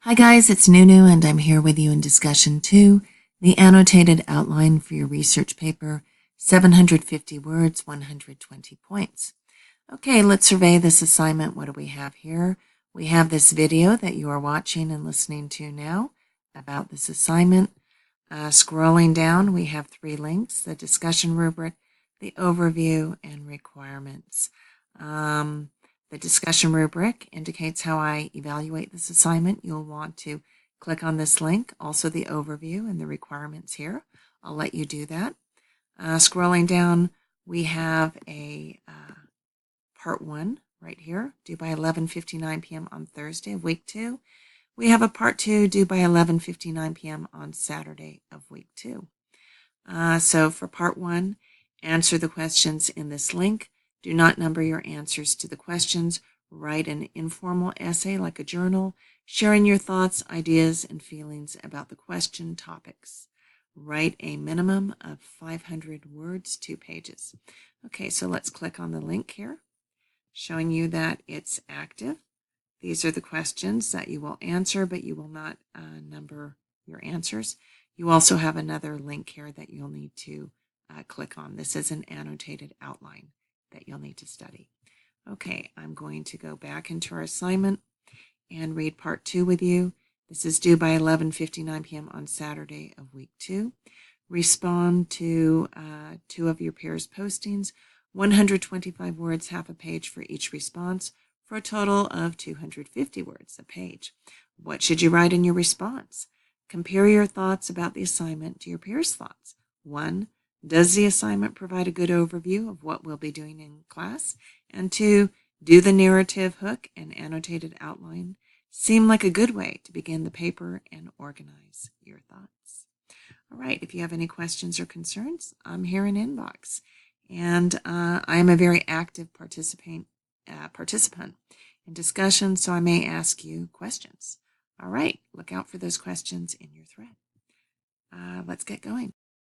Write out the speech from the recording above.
Hi guys, it's Nunu and I'm here with you in discussion 2, the annotated outline for your research paper, 750 words, 120 points. Okay, let's survey this assignment. What do we have here? We have this video that you are watching and listening to now about this assignment. Scrolling down, we have 3 links: the discussion rubric, the overview, and requirements. The discussion rubric indicates how I evaluate this assignment. You'll want to click on this link, also the overview and the requirements here. I'll let you do that. Scrolling down, we have a part 1 right here, due by 11:59 p.m. on Thursday of week 2. We have a part 2 due by 11:59 p.m. on Saturday of week 2. So for part 1, answer the questions in this link. Do not number your answers to the questions. Write an informal essay like a journal, sharing your thoughts, ideas, and feelings about the question topics. Write a minimum of 500 words, 2 pages. Okay, so let's click on the link here, showing you that it's active. These are the questions that you will answer, but you will not number your answers. You also have another link here that you'll need to click on. This is an annotated outline that you'll need to study. Okay, I'm going to go back into our assignment and read part 2 with you. This is due by 11:59 p.m. on Saturday of week 2. Respond to 2 of your peers' postings, 125 words, half a page for each response, for a total of 250 words a page. What should you write in your response? Compare your thoughts about the assignment to your peers' thoughts. 1. Does the assignment provide a good overview of what we'll be doing in class? And 2. Do the narrative hook and annotated outline seem like a good way to begin the paper and organize your thoughts? All right, if you have any questions or concerns, I'm here in inbox. And I am a very active participant in discussion, so I may ask you questions. All right, look out for those questions in your thread. Let's get going.